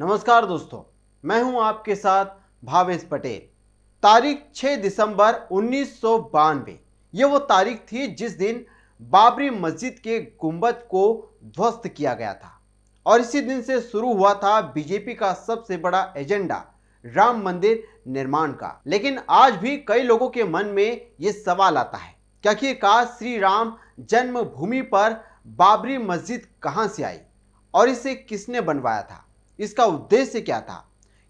नमस्कार दोस्तों, मैं हूं आपके साथ भावेश पटेल। तारीख 6 दिसंबर 1992 ये वो तारीख थी जिस दिन बाबरी मस्जिद के गुंबद को ध्वस्त किया गया था और इसी दिन से शुरू हुआ था बीजेपी का सबसे बड़ा एजेंडा राम मंदिर निर्माण का। लेकिन आज भी कई लोगों के मन में ये सवाल आता है कि आखिरकार श्री राम जन्मभूमि पर बाबरी मस्जिद कहां से आई और इसे किसने बनवाया था, इसका उद्देश्य क्या था।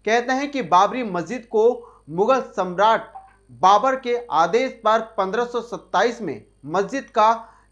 कहते हैं कि बाबरी मस्जिद को मुगल सम्राट बाबर के आदेश पर 1527 में मस्जिद का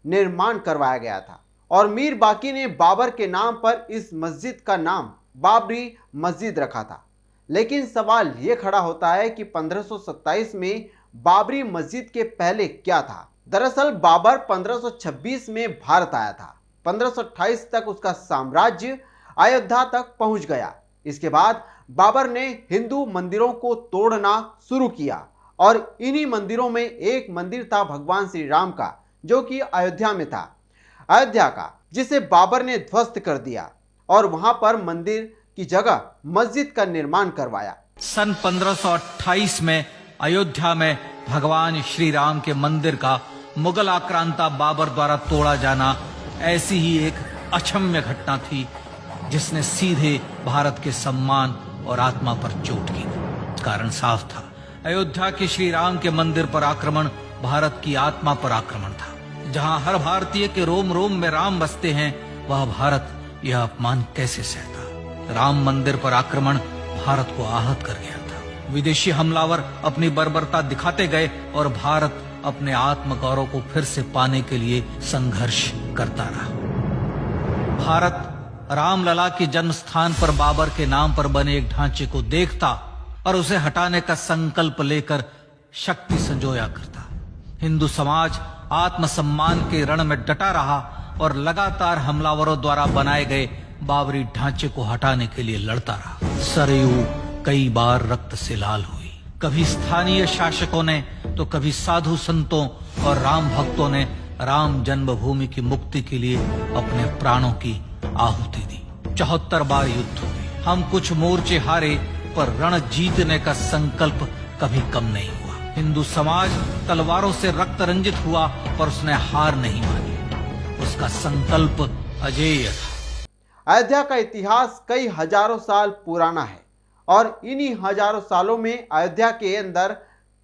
निर्माण करवाया गया था और मीर बाकी ने बाबर के नाम पर इस मस्जिद का नाम बाबरी मस्जिद रखा था। लेकिन सवाल ये खड़ा होता है कि 1527 में बाबरी मस्जिद के पहले क्या था। दरअसल बाबर 1526 में भारत आया था। 1528 तक उसका साम्राज्य अयोध्या तक पहुंच गया। इसके बाद बाबर ने हिंदू मंदिरों को तोड़ना शुरू किया और इन्हीं मंदिरों में एक मंदिर था भगवान श्री राम का, जो कि अयोध्या में था, अयोध्या का, जिसे बाबर ने ध्वस्त कर दिया और वहां पर मंदिर की जगह मस्जिद का निर्माण करवाया। सन 1528 में अयोध्या में भगवान श्री राम के मंदिर का मुगल आक्रांता बाबर द्वारा तोड़ा जाना ऐसी ही एक अक्षम्य घटना थी जिसने सीधे भारत के सम्मान और आत्मा पर चोट की। कारण साफ था, अयोध्या के श्री राम के मंदिर पर आक्रमण भारत की आत्मा पर आक्रमण था। जहां हर भारतीय के रोम रोम में राम बसते हैं, वह भारत यह अपमान कैसे सहता। राम मंदिर पर आक्रमण भारत को आहत कर गया था। विदेशी हमलावर अपनी बर्बरता दिखाते गए और भारत अपने आत्मगौरव को फिर से पाने के लिए संघर्ष करता रहा। भारत रामलला के जन्म स्थान पर बाबर के नाम पर बने एक ढांचे को देखता और उसे हटाने का संकल्प लेकर शक्ति संजोया करता। हिंदू समाज आत्मसम्मान के रण में डटा रहा और लगातार हमलावरों द्वारा बनाए गए बाबरी ढांचे को हटाने के लिए लड़ता रहा। सरयू कई बार रक्त से लाल हुई। कभी स्थानीय शासकों ने तो कभी साधु संतों और राम भक्तों ने राम जन्मभूमि की मुक्ति के लिए अपने प्राणों की आहुति दी। 74 बार युद्ध हुए। हम कुछ मोर्चे हारे, पर रण जीतने का संकल्प कभी कम नहीं हुआ। हिंदू समाज तलवारों से रक्त रंजित हुआ, पर उसने हार नहीं मानी। उसका संकल्प अजेय था। अयोध्या का इतिहास कई हजारों साल पुराना है और इन्हीं हजारों सालों में अयोध्या के अंदर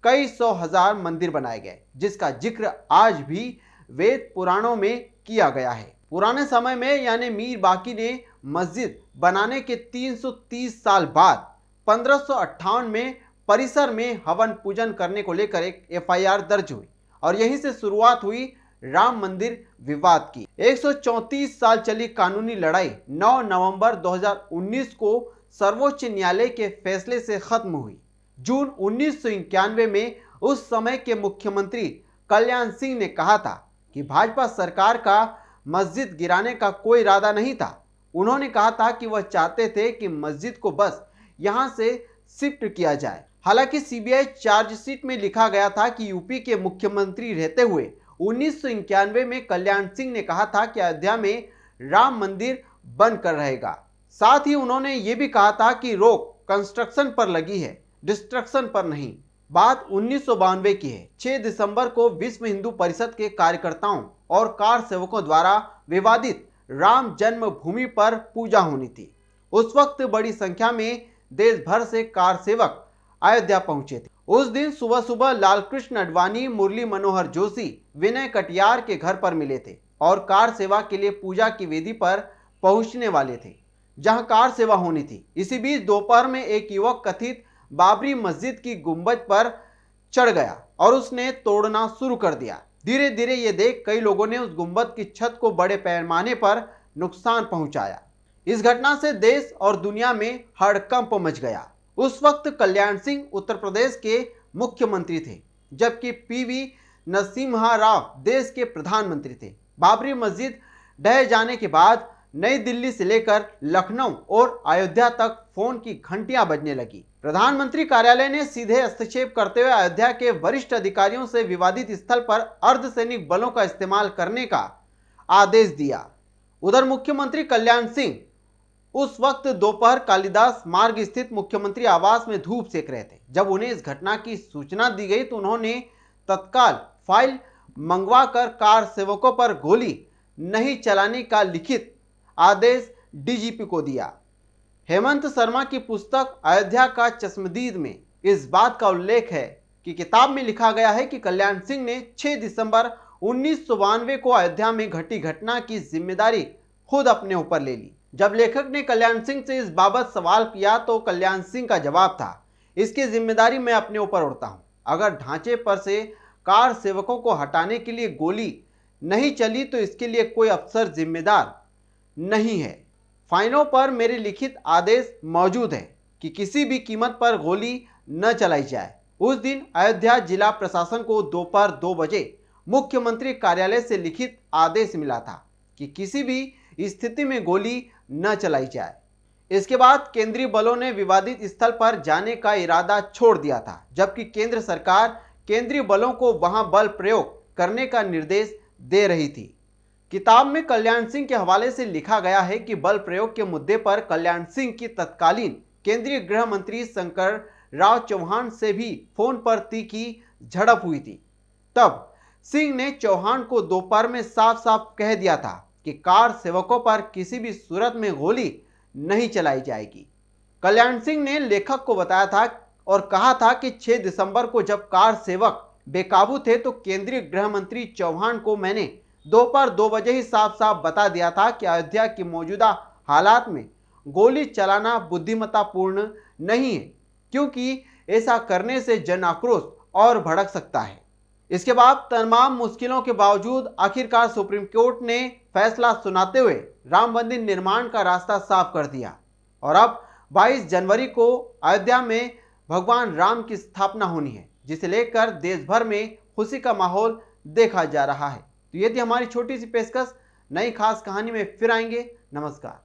कई सौ हजार मंदिर बनाए गए, जिसका जिक्र आज भी वेद पुराणों में किया गया है। पुराने समय में यानी मीर बाकी ने मस्जिद बनाने के 330 साल बाद 1558 में परिसर में हवन पूजन करने को लेकर एक एफआईआर दर्ज हुई और यहीं से शुरुआत हुई राम मंदिर विवाद की। 134 साल चली कानूनी लड़ाई 9 नवंबर 2019 को सर्वोच्च न्यायालय के फैसले से खत्म हुई। जून 1991 में उस समय के मुख्यमंत्री कल्याण सिंह ने कहा था कि भाजपा सरकार का मस्जिद गिराने का कोई इरादा नहीं था। उन्होंने कहा था कि वह चाहते थे कि मस्जिद को बस यहां से शिफ्ट किया जाए। हालांकि सीबीआई चार्जशीट में लिखा गया था कि यूपी के मुख्यमंत्री रहते हुए 1991 में कल्याण सिंह ने कहा था कि अयोध्या में राम मंदिर बनकर रहेगा। साथ ही उन्होंने ये भी कहा था कि रोक कंस्ट्रक्शन पर लगी है, डिस्ट्रक्शन पर नहीं। बात 1992 की है। 6 दिसंबर को विश्व हिंदू परिषद के कार्यकर्ताओं और कार सेवकों द्वारा विवादित राम जन्मभूमि पर पूजा होनी थी। उस वक्त बड़ी संख्या में देश भर से कार सेवक अयोध्या पहुंचे थे। उस दिन सुबह सुबह लालकृष्ण अडवाणी, मुरली मनोहर जोशी, विनय कटियार के घर पर मिले थे और कार सेवा के लिए पूजा की वेदी पर पहुंचने वाले थे, जहां कार सेवा होनी थी। इसी बीच दोपहर में एक युवक कथित बाबरी मस्जिद की गुंबद पर चढ़ गया और उसने तोड़ना शुरू कर दिया। धीरे धीरे ये देख कई लोगों ने उस गुंबद की छत को बड़े पैमाने पर नुकसान पहुंचाया। इस घटना से देश और दुनिया में हड़कंप मच गया। उस वक्त कल्याण सिंह उत्तर प्रदेश के मुख्यमंत्री थे, जबकि पीवी नरसिम्हा राव देश के प्रधानमंत्री थे। बाबरी मस्जिद ढह जाने के बाद नई दिल्ली से लेकर लखनऊ और अयोध्या तक फोन की घंटियां बजने लगी। प्रधानमंत्री कार्यालय ने सीधे हस्तक्षेप करते हुए अयोध्या के वरिष्ठ अधिकारियों से विवादित स्थल पर अर्धसैनिक बलों का इस्तेमाल करने का आदेश दिया। उधर मुख्यमंत्री कल्याण सिंह उस वक्त दोपहर कालिदास मार्ग स्थित मुख्यमंत्री आवास में धूप सेक रहे थे। जब उन्हें इस घटना की सूचना दी गई तो उन्होंने तत्काल फाइल मंगवाकर कार सेवकों पर गोली नहीं चलाने का लिखित आदेश डीजीपी को दिया। हेमंत शर्मा की पुस्तक अयोध्या का चश्मदीद में इस बात का उल्लेख है कि किताब में लिखा गया है कि कल्याण सिंह ने 6 दिसंबर 1992 को अयोध्या में घटी घटना की जिम्मेदारी खुद अपने ऊपर ले ली। जब लेखक ने कल्याण सिंह से इस बाबत सवाल किया तो कल्याण सिंह का जवाब था, इसकी जिम्मेदारी मैं अपने ऊपर उठाता हूं। अगर ढांचे पर से कार सेवकों को हटाने के लिए गोली नहीं चली तो इसके लिए कोई अफसर जिम्मेदार नहीं है। फाइलों पर मेरे लिखित आदेश मौजूद है कि किसी भी कीमत पर गोली न चलाई जाए। उस दिन अयोध्या जिला प्रशासन को दोपहर 2 बजे मुख्यमंत्री कार्यालय से लिखित आदेश मिला था कि किसी भी स्थिति में गोली न चलाई जाए। इसके बाद केंद्रीय बलों ने विवादित स्थल पर जाने का इरादा छोड़ दिया था, जबकि केंद्र सरकार केंद्रीय बलों को वहां बल प्रयोग करने का निर्देश दे रही थी। किताब में कल्याण सिंह के हवाले से लिखा गया है कि बल प्रयोग के मुद्दे पर कल्याण सिंह की तत्कालीन केंद्रीय गृह मंत्री शंकर राव चौहान से भी फोन पर तीखी झड़प हुई थी। तब सिंह ने चौहान को दोपहर में साफ साफ कह दिया था कि कार सेवकों पर किसी भी सूरत में गोली नहीं चलाई जाएगी। कल्याण सिंह ने लेखक को बताया था और कहा था कि 6 दिसंबर को जब कार सेवक बेकाबू थे तो केंद्रीय गृह मंत्री चौहान को मैंने दोपहर 2 बजे ही साफ साफ बता दिया था कि अयोध्या की मौजूदा हालात में गोली चलाना बुद्धिमत्तापूर्ण नहीं है, क्योंकि ऐसा करने से जन आक्रोश और भड़क सकता है। इसके बाद तमाम मुश्किलों के बावजूद आखिरकार सुप्रीम कोर्ट ने फैसला सुनाते हुए राम मंदिर निर्माण का रास्ता साफ कर दिया और अब 22 जनवरी को अयोध्या में भगवान राम की स्थापना होनी है, जिसे लेकर देश भर में खुशी का माहौल देखा जा रहा है। तो ये थी हमारी छोटी सी पेशकश। नई खास कहानी में फिर आएंगे। नमस्कार।